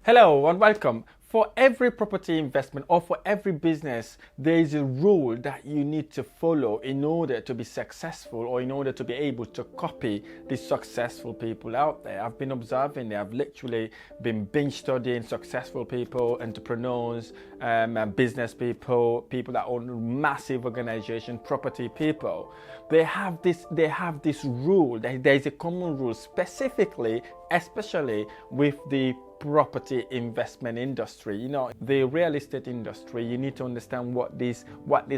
Hello and welcome. For every property investment or for every business, there is a rule that you need to follow in order to be successful or in order to be able to copy the successful people out there. I've been observing, I've literally been binge studying successful people, entrepreneurs, business people, people that own massive organization, property people. They have this rule. There is a common rule specifically, especially with the property investment industry. You know, the real estate industry, you need to understand what these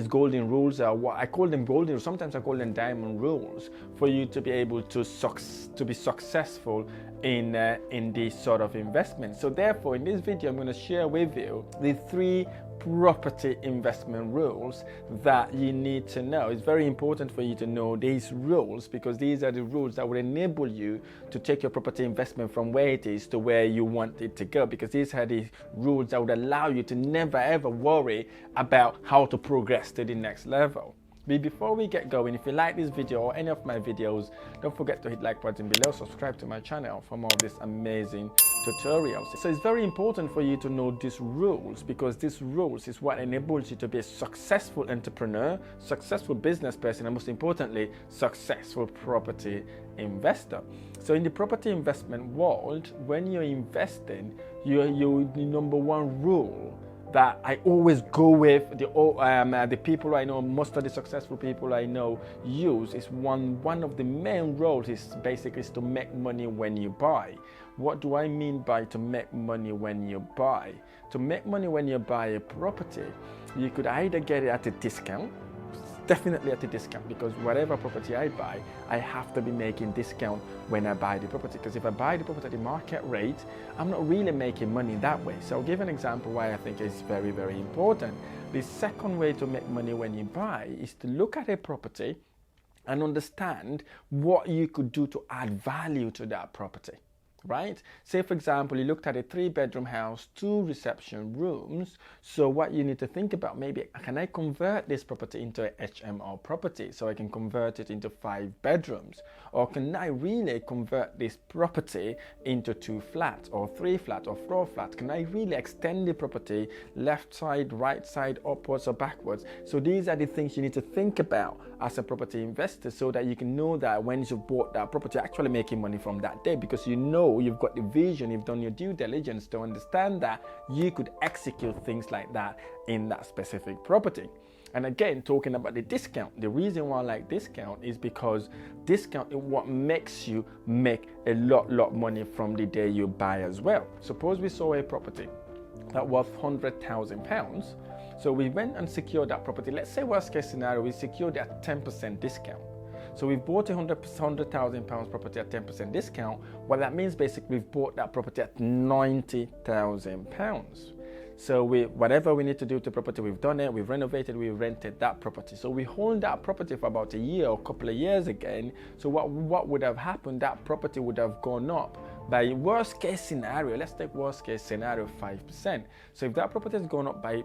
golden rules are. What I call them golden rules, sometimes I call them diamond rules, for you to be able to be successful in this sort of investment. So therefore, in this video, I'm going to share with you the 3 property investment rules that you need to know. It's very important for you to know these rules, because these are the rules that will enable you to take your property investment from where it is to where you want it to go, because these are the rules that would allow you to never ever worry about how to progress to the next level. Before we get going, if you like this video or any of my videos, don't forget to hit like button below, subscribe to my channel for more of these amazing tutorials. So it's very important for you to know these rules, because these rules is what enables you to be a successful entrepreneur, successful business person, and most importantly, successful property investor. So in the property investment world, when you're investing, the number 1 rule that I always go with, the people I know, most of the successful people I know use, is one of the main rules is basically to make money when you buy. What do I mean by to make money when you buy? To make money when you buy a property, you could either get it at a discount, definitely at a discount, because whatever property I buy, I have to be making discount when I buy the property, because if I buy the property at the market rate, I'm not really making money that way. So I'll give an example why I think it's very, very important. The second way to make money when you buy is to look at a property and understand what you could do to add value to that property. Right? Say, for example, you looked at a 3-bedroom house, 2 reception rooms. So what you need to think about, maybe, can I convert this property into a HMO property so I can convert it into 5 bedrooms? Or can I really convert this property into 2 flats or 3 flats or 4 flats? Can I really extend the property left side, right side, upwards or backwards? So these are the things you need to think about as a property investor, so that you can know that when you bought that property, you're actually making money from that day, because you know you've got the vision, you've done your due diligence to understand that you could execute things like that in that specific property. And again, talking about the discount, the reason why I like discount is because discount is what makes you make a lot money from the day you buy as well. Suppose we saw a property that was £100,000. So we went and secured that property. Let's say worst case scenario, we secured at 10% discount. So we've bought a £100,000 property at 10% discount. What that means, basically, we've bought that property at £90,000. So whatever we need to do to the property, we've done it, we've renovated, we've rented that property. So we hold that property for about a year or a couple of years again. So what would have happened, that property would have gone up by worst case scenario. Let's take worst case scenario, 5%. So if that property has gone up by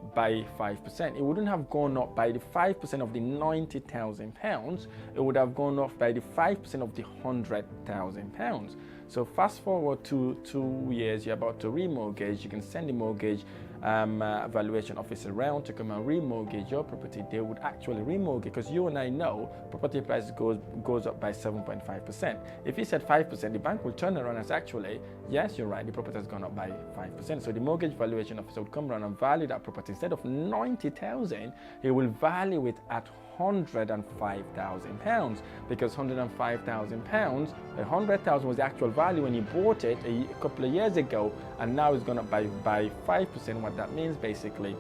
5%, it wouldn't have gone up by the 5% of the £90,000. It would have gone up by the 5% of the £100,000. So fast forward to 2 years, you're about to remortgage. You can send the mortgage valuation officer around to come and remortgage your property. They would actually remortgage, because you and I know property price goes up by 7.5%. If he said 5%, the bank will turn around and say, actually, yes, you're right, the property has gone up by 5%. So the mortgage valuation officer would come around and value that property. Instead of 90,000, he will value it at £105,000, because £105,000, 100,000 was the actual value when you bought it a couple of years ago, and now it's gone up by 5%. What that means, basically,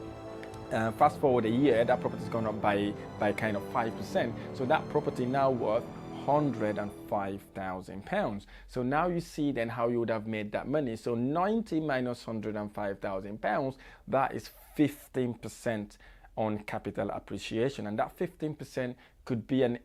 fast forward a year, that property has gone up by kind of 5%. So that property now worth £105,000. So now you see then how you would have made that money. So 90 minus £105,000, that is 15% on capital appreciation, and that 15% could be an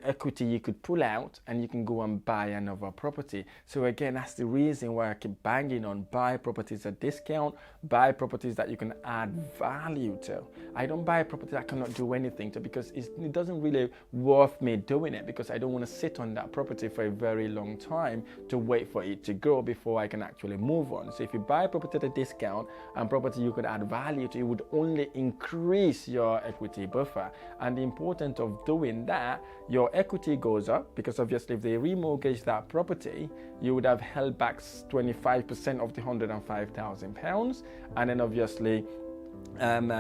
equity you could pull out and you can go and buy another property. So again, that's the reason why I keep banging on buy properties at discount, buy properties that you can add value to. I don't buy property I cannot do anything to, because it doesn't really worth me doing it, because I don't want to sit on that property for a very long time to wait for it to grow before I can actually move on. So if you buy property at a discount and property you could add value to, it would only increase your equity buffer. And the importance of doing that, your equity goes up, because obviously if they remortgage that property, you would have held back 25% of the £105,000, and then obviously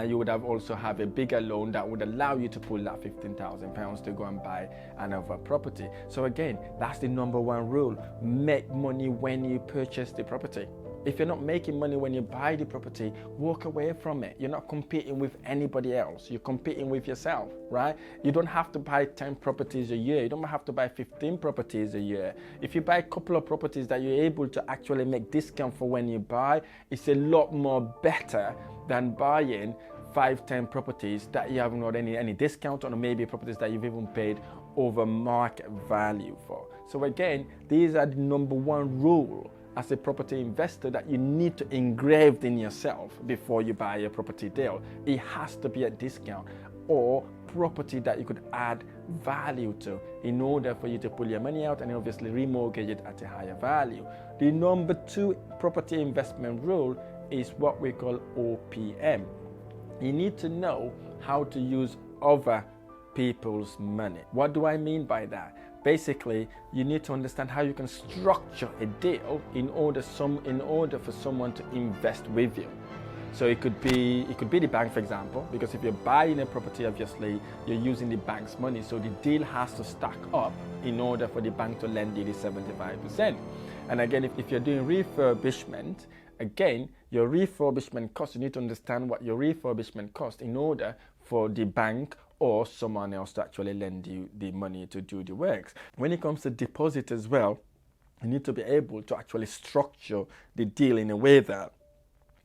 you would have also have a bigger loan that would allow you to pull that £15,000 to go and buy another property. So again, that's the number one rule: make money when you purchase the property. If you're not making money when you buy the property, walk away from it. You're not competing with anybody else. You're competing with yourself, right? You don't have to buy 10 properties a year. You don't have to buy 15 properties a year. If you buy a couple of properties that you're able to actually make discount for when you buy, it's a lot more better than buying 5-10 properties that you haven't got any discount on, or maybe properties that you've even paid over market value for. So again, these are the number one rule as a property investor that you need to engrave in yourself before you buy a property deal. It has to be a discount or property that you could add value to in order for you to pull your money out and obviously remortgage it at a higher value. The number two property investment rule is what we call OPM. You need to know how to use other people's money. What do I mean by that? Basically, you need to understand how you can structure a deal in order for someone to invest with you. So it could be the bank, for example, because if you're buying a property, obviously you're using the bank's money, so the deal has to stack up in order for the bank to lend you the 75%. And again, if you're doing refurbishment, again, your refurbishment cost, you need to understand what your refurbishment cost in order for the bank or someone else to actually lend you the money to do the works. When it comes to deposit as well, you need to be able to actually structure the deal in a way that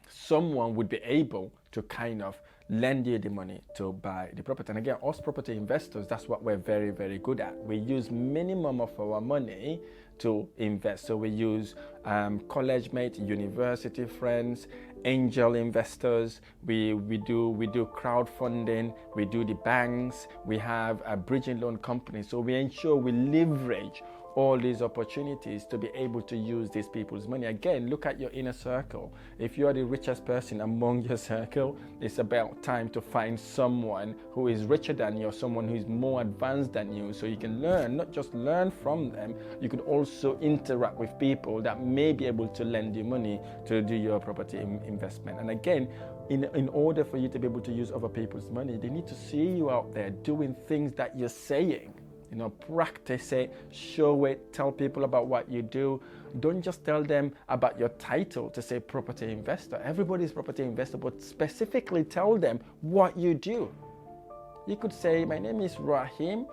someone would be able to kind of lend you the money to buy the property. And again, us property investors, that's what we're very, very good at. We use minimum of our money to invest. So we use college mates, university friends, angel investors. We do crowdfunding. We do the banks. We have a bridging loan company. So we ensure we leverage all these opportunities to be able to use these people's money. Again, look at your inner circle. If you are the richest person among your circle, it's about time to find someone who is richer than you, or someone who is more advanced than you, so you can learn, not just learn from them, you could also interact with people that may be able to lend you money to do your property investment. And again, in order for you to be able to use other people's money, they need to see you out there doing things that you're saying. You know, practice it, show it, tell people about what you do. Don't just tell them about your title to say property investor. Everybody's property investor, but specifically tell them what you do. You could say, my name is Rahim.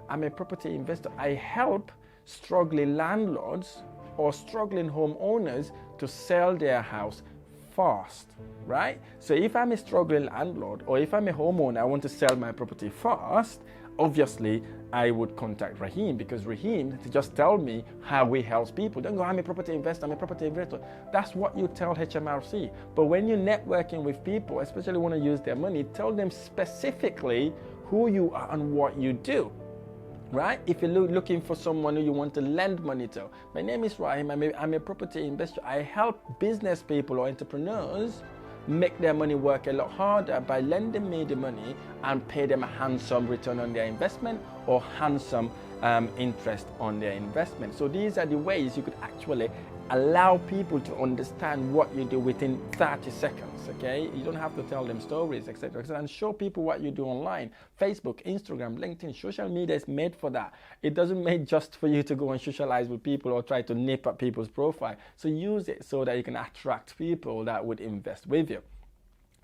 I'm a property investor. I help struggling landlords or struggling homeowners to sell their house fast, right? So if I'm a struggling landlord or if I'm a homeowner, I want to sell my property fast, obviously I would contact Rahim, because Rahim just tell me how he helps people. Don't go, I'm a property investor, I'm a property investor. That's what you tell HMRC. But when you're networking with people, especially want to use their money, tell them specifically who you are and what you do. Right? If you're looking for someone who you want to lend money to, my name is Rahim, I'm a property investor. I help business people or entrepreneurs make their money work a lot harder by lending me the money and pay them a handsome return on their investment or handsome interest on their investment. So these are the ways you could actually allow people to understand what you do within 30 seconds, okay? You don't have to tell them stories, etc., and show people what you do online. Facebook, Instagram, LinkedIn, social media is made for that. It doesn't made just for you to go and socialize with people or try to nip at people's profile. So use it so that you can attract people that would invest with you.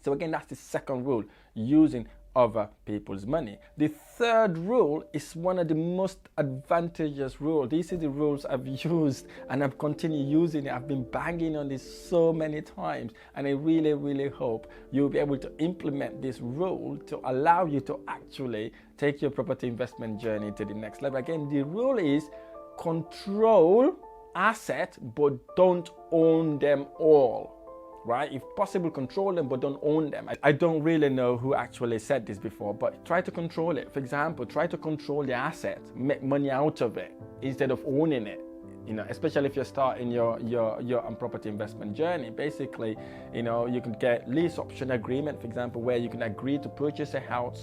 So again, that's the second rule, using other people's money. The third rule is one of the most advantageous rules. These are the rules I've used and I've continued using it. I've been banging on this so many times, and I really, really hope you'll be able to implement this rule to allow you to actually take your property investment journey to the next level. Again, the rule is control assets, but don't own them all. Right? If possible, control them, but don't own them. I don't really know who actually said this before, but try to control it. For example, try to control the asset, make money out of it instead of owning it. You know, especially if you're starting your property investment journey. Basically, you know, you can get lease option agreement, for example, where you can agree to purchase a house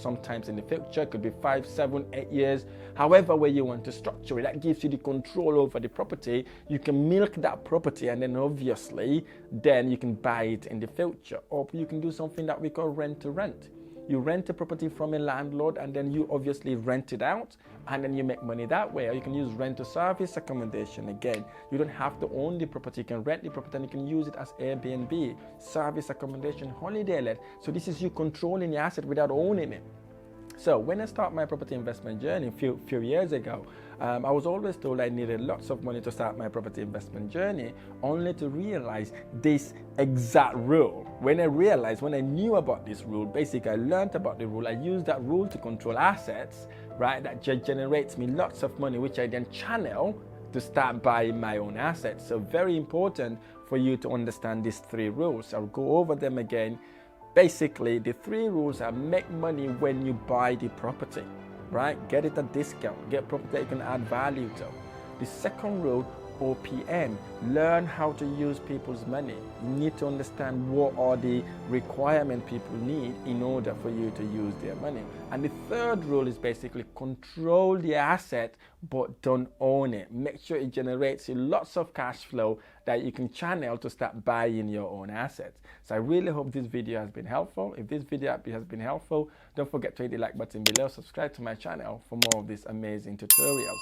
sometimes in the future. It could be 5, 7, 8 years, however way you want to structure it. That gives you the control over the property. You can milk that property, and then obviously then you can buy it in the future. Or you can do something that we call rent to rent. You rent a property from a landlord, and then you obviously rent it out, and then you make money that way. Or you can use rent to service accommodation. Again, you don't have to own the property. You can rent the property and you can use it as Airbnb, service accommodation, holiday let. So this is you controlling the asset without owning it. So when I started my property investment journey a few years ago, I was always told I needed lots of money to start my property investment journey, only to realize this exact rule. When I knew about this rule, basically I learned about the rule. I used that rule to control assets, right? That generates me lots of money, which I then channel to start buying my own assets. So very important for you to understand these 3 rules. I'll go over them again. Basically, the 3 rules are: make money when you buy the property, right? Get it at discount, get property that you can add value to. The second rule, OPM, learn how to use people's money. You need to understand what are the requirements people need in order for you to use their money. And the third rule is basically control the asset, but don't own it. Make sure it generates you lots of cash flow that you can channel to start buying your own assets. So I really hope this video has been helpful. If this video has been helpful, don't forget to hit the like button below, subscribe to my channel for more of these amazing tutorials.